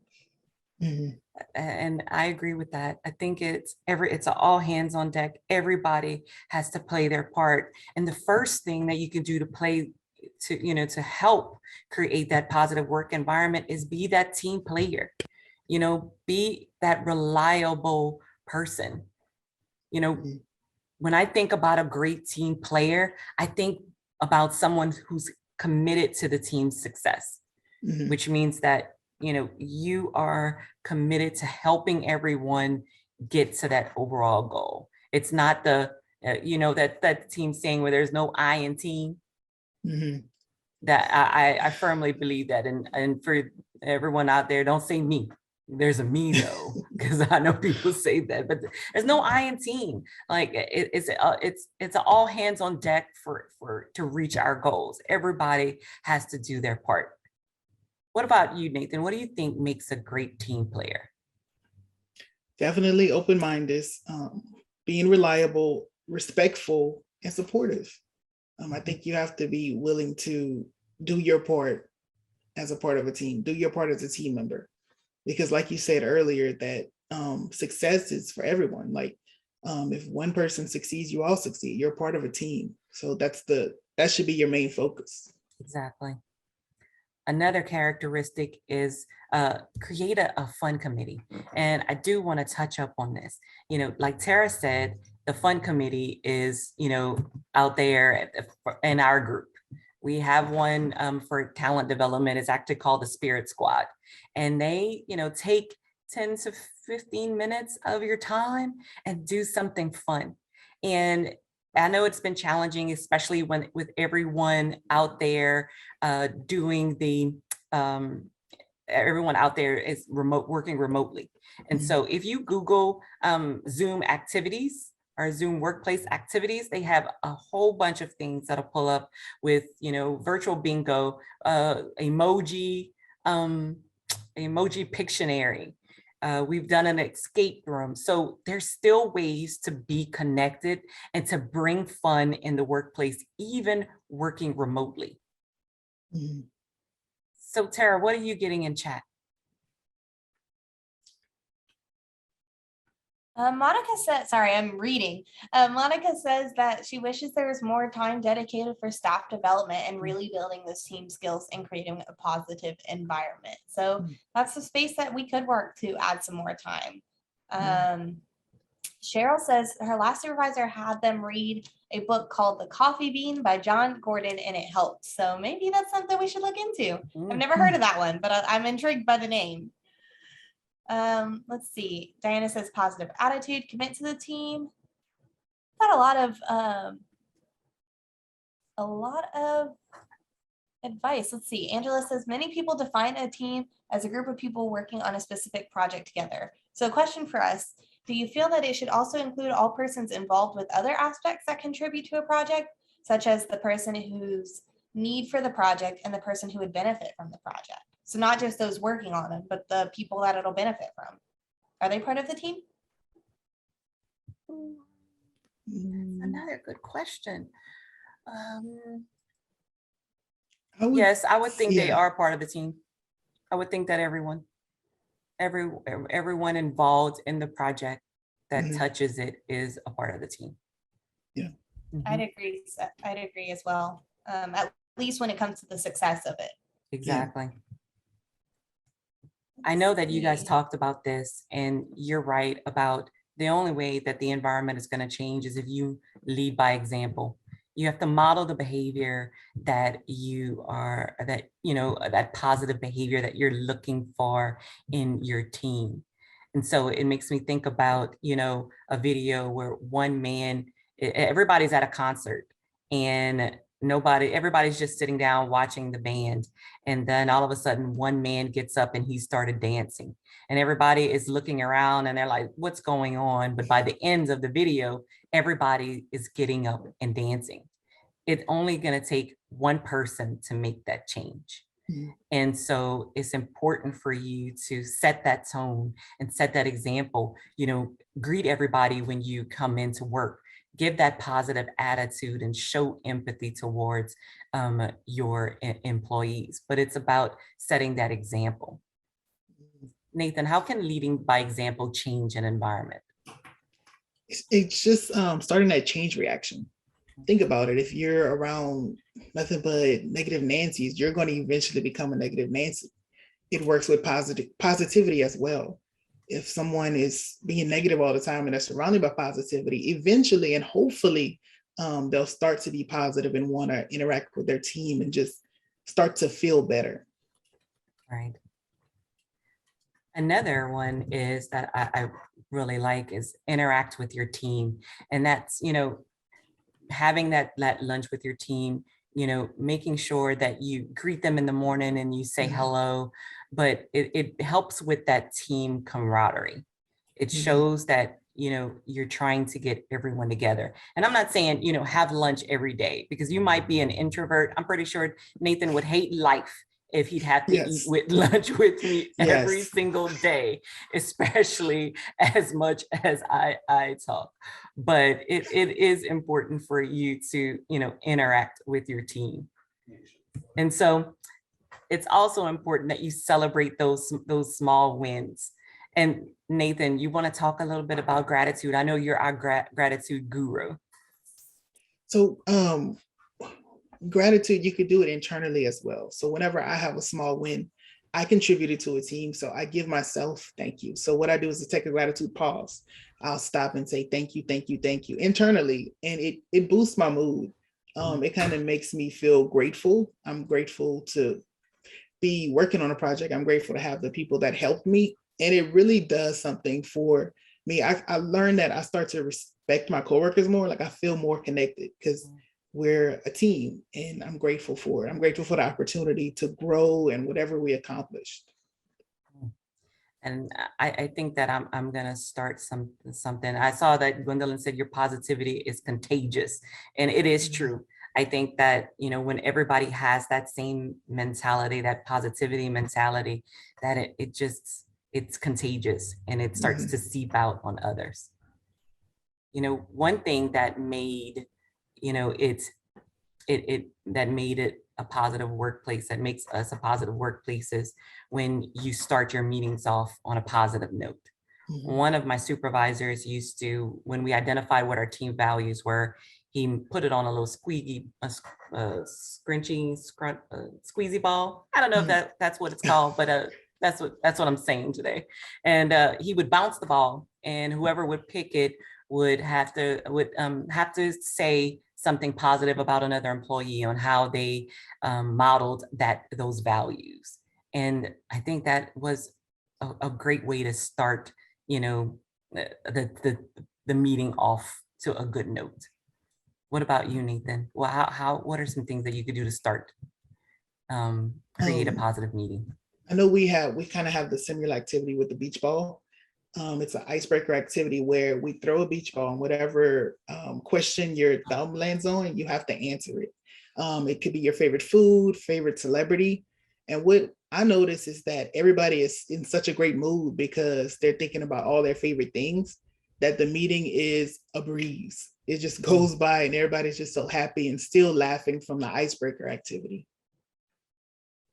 Mhm. And I agree with that. I think it's an all hands on deck. Everybody has to play their part. And the first thing that you can do to help create that positive work environment is be that team player. Be that reliable person. When I think about a great team player, I think about someone who's committed to the team's success, which means that you are committed to helping everyone get to that overall goal. It's not the that team saying where there's no I in team. That I firmly believe that, and for everyone out there, don't say me. There's a me though, because I know people say that, but there's no I in team. Like it's an all hands on deck to reach our goals. Everybody has to do their part. What about you, Nathan? What do you think makes a great team player? Definitely open-minded, being reliable, respectful, and supportive. I think you have to be willing to do your part as a part of a team, do your part as a team member. Because like you said earlier, that success is for everyone. Like if one person succeeds, you all succeed. You're part of a team. So that should be your main focus. Exactly. Another characteristic is create a fun committee. And I do want to touch up on this. Like Tara said, the fun committee is, out there in our group. We have one for talent development. It's actually called the Spirit Squad. And they, take 10 to 15 minutes of your time and do something fun. And I know it's been challenging, especially with everyone out there doing everyone out there is working remotely. And so if you Google Zoom activities or Zoom workplace activities, they have a whole bunch of things that'll pull up with, virtual bingo, emoji Pictionary. We've done an escape room. So there's still ways to be connected and to bring fun in the workplace, even working remotely. So Tara, what are you getting in chat? Monica said, sorry, I'm reading. Monica says that she wishes there was more time dedicated for staff development and really building those team skills and creating a positive environment. So that's the space that we could work to add some more time. Cheryl says her last supervisor had them read a book called The Coffee Bean by John Gordon, and it helped. So maybe that's something we should look into. I've never heard of that one, but I'm intrigued by the name. Let's see. Diana says positive attitude, commit to the team. Got a lot of a lot of advice. Let's see. Angela says many people define a team as a group of people working on a specific project together. So a question for us, do you feel that it should also include all persons involved with other aspects that contribute to a project, such as the person whose need for the project and the person who would benefit from the project? So not just those working on it, but the people that it'll benefit from. Are they part of the team? Another good question. Yes, I would think they yeah. are part of the team. I would think that everyone involved in the project that Mhm. touches it is a part of the team. Yeah. I'd agree. I'd agree as well. At least when it comes to the success of it. Exactly. I know that you guys See. talked about this, and you're right about the only way that the environment is going to change is if you lead by example. You have to model the behavior that that positive behavior that you're looking for in your team. And so it makes me think about, a video where one man, everybody's at a concert and everybody's just sitting down watching the band. And then all of a sudden, one man gets up and he started dancing. And everybody is looking around and they're like, what's going on? But by the end of the video, everybody is getting up and dancing. It's only going to take one person to make that change. Mhm. And so it's important for you to set that tone and set that example, greet everybody when you come into work, give that positive attitude and show empathy towards your employees. But it's about setting that example. Nathan, how can leading by example change an environment? It's just starting that change reaction. Think about it. If you're around nothing but negative Nancy's, you're going to eventually become a negative Nancy. It works with positivity as well. If someone is being negative all the time and they're surrounded by positivity, eventually and hopefully they'll start to be positive and want to interact with their team and just start to feel better. Right. Another one is that I really like is interact with your team. And that's, having that lunch with your team, making sure that you greet them in the morning and you say Mhm. hello, but it helps with that team camaraderie. It Mhm. shows that, you're trying to get everyone together. And I'm not saying, have lunch every day because you might be an introvert. I'm pretty sure Nathan would hate life if he'd have to eat Yes. with lunch with me every Yes. single day, especially as much as I talk. But it is important for you to, interact with your team. And so it's also important that you celebrate those small wins. And Nathan, you want to talk a little bit about gratitude? I know you're our gratitude guru. So gratitude, you could do it internally as well. So whenever I have a small win, I contributed to a team. So I give myself thank you. So what I do is to take a gratitude pause. I'll stop and say thank you, thank you, thank you internally. And it boosts my mood. It kind of makes me feel grateful. I'm grateful to be working on a project. I'm grateful to have the people that helped me. And it really does something for me. I learned that I start to respect my coworkers more. Like I feel more connected because we're a team and I'm grateful for it. I'm grateful for the opportunity to grow and whatever we accomplished. And I think that I'm gonna start something. I saw that Gwendolyn said your positivity is contagious, and it is true. I think that, when everybody has that same mentality, that positivity mentality, that it's contagious and it starts to seep out on others. One thing that made, that made it a positive workplace, that makes us a positive workplace, is when you start your meetings off on a positive note. One of my supervisors used to, when we identified what our team values were, he put it on a little squeezy squeezy ball. I don't know if that's what it's called, but that's what I'm saying today. And he would bounce the ball, and whoever would pick it would have to say something positive about another employee on how they modeled those values. And I think that was a great way to start, the meeting off to a good note. What about you, Nathan? Well, what are some things that you could do to start create a Um, positive meeting? I know we kind of have the similar activity with the beach ball. It's an icebreaker activity where we throw a beach ball and whatever question your thumb lands on, you have to answer it. It could be your favorite food, favorite celebrity. And what I notice is that everybody is in such a great mood because they're thinking about all their favorite things that the meeting is a breeze. It just goes by and everybody's just so happy and still laughing from the icebreaker activity.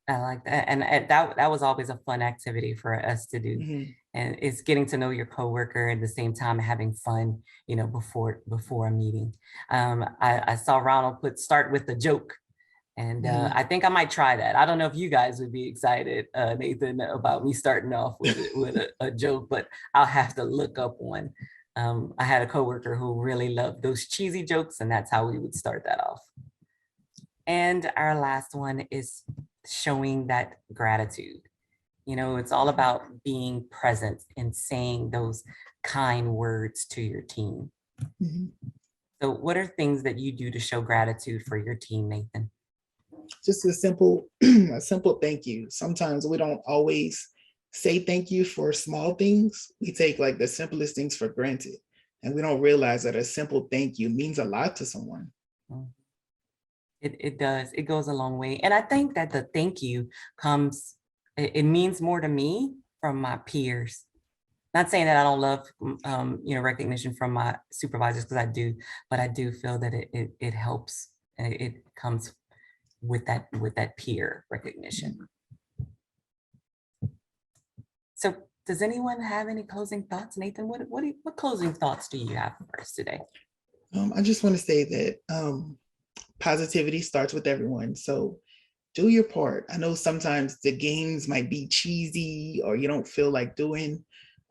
I like that. And that was always a fun activity for us to do. Mhm. And it's getting to know your coworker at the same time, having fun, before a meeting. I saw Ronald start with a joke. And Mhm. I think I might try that. I don't know if you guys would be excited, Nathan, about me starting off with, a joke, but I'll have to look up one. I had a coworker who really loved those cheesy jokes, and that's how we would start that off. And our last one is showing that gratitude. It's all about being present and saying those kind words to your team. Mhm. So what are things that you do to show gratitude for your team, Nathan? Just a simple, a simple thank you. Sometimes we don't always say thank you for small things. We take like the simplest things for granted, and we don't realize that a simple thank you means a lot to someone. It does. It goes a long way. And I think that the thank you it means more to me from my peers. Not saying that I don't love, recognition from my supervisors, because I do, but I do feel that it helps. And it comes with that peer recognition. So does anyone have any closing thoughts? Nathan, what closing thoughts do you have for us today? I just want to say that positivity starts with everyone. So do your part. I know sometimes the games might be cheesy or you don't feel like doing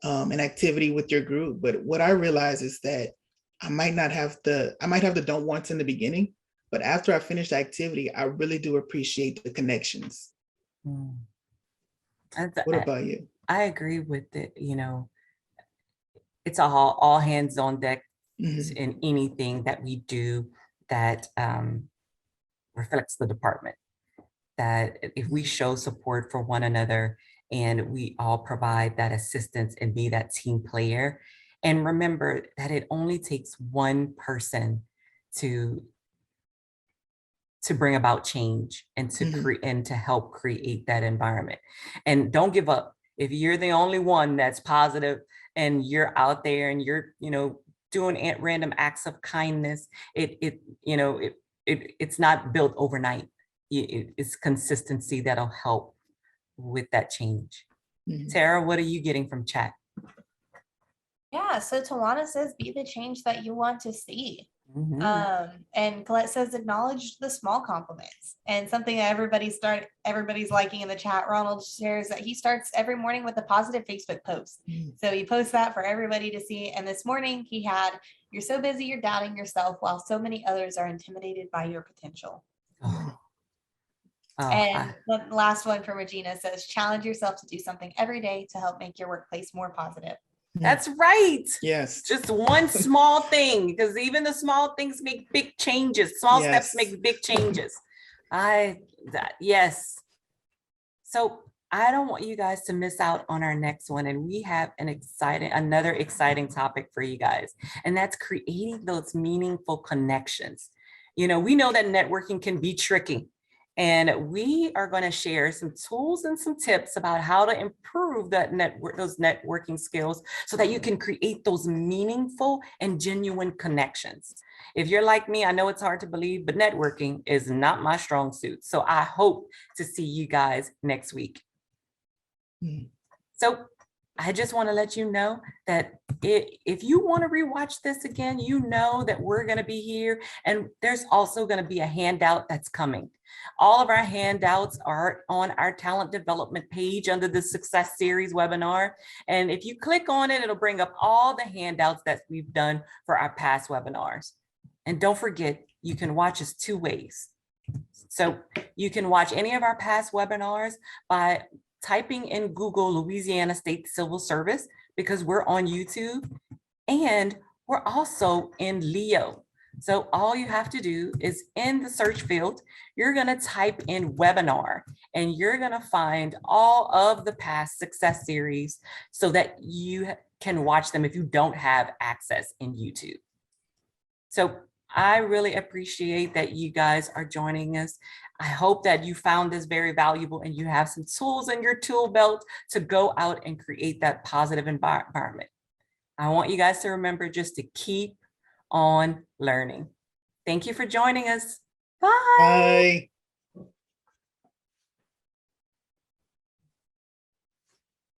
an activity with your group, but what I realize is that I might have the don't wants in the beginning, but after I finish the activity, I really do appreciate the connections. What about you? I agree with it. It's all hands on deck Mhm. in anything that we do that reflects the department. That if we show support for one another and we all provide that assistance and be that team player, and remember that it only takes one person to bring about change and to Mhm. create and to help create that environment. And don't give up. If you're the only one that's positive and you're out there and you're doing random acts of kindness, it's not built overnight. It's consistency that'll help with that change. Mhm. Tara, what are you getting from chat? Yeah, so Tawana says, be the change that you want to see. Mhm. And Colette says, acknowledge the small compliments. And something that everybody's liking in the chat. Ronald shares that he starts every morning with a positive Facebook post. Mhm. So he posts that for everybody to see. And this morning he had, you're so busy, you're doubting yourself while so many others are intimidated by your potential. Oh, And the last one from Regina says, challenge yourself to do something every day to help make your workplace more positive. that's right. Yes. Just one small thing, because even the small things make big changes. Small steps Yes. make big changes. Yes. So I don't want you guys to miss out on our next one. And we have another exciting topic for you guys. And that's creating those meaningful connections. We know that networking can be tricky. And we are going to share some tools and some tips about how to improve those networking skills so that you can create those meaningful and genuine connections. If you're like me, I know it's hard to believe, but networking is not my strong suit. So I hope to see you guys next week. Mhm. So I just want to let you know that if you want to rewatch this again, you know that we're going to be here, and there's also going to be a handout that's coming. All of our handouts are on our talent development page under the Success Series webinar. And if you click on it, it'll bring up all the handouts that we've done for our past webinars. And don't forget, you can watch us 2 ways. So you can watch any of our past webinars by typing in Google Louisiana State Civil Service, because we're on YouTube, and we're also in Leo. So all you have to do is in the search field, you're going to type in webinar and you're going to find all of the past success series so that you can watch them if you don't have access in YouTube. So I really appreciate that you guys are joining us. I hope that you found this very valuable and you have some tools in your tool belt to go out and create that positive environment. I want you guys to remember just to keep on learning. Thank you for joining us. Bye. Bye.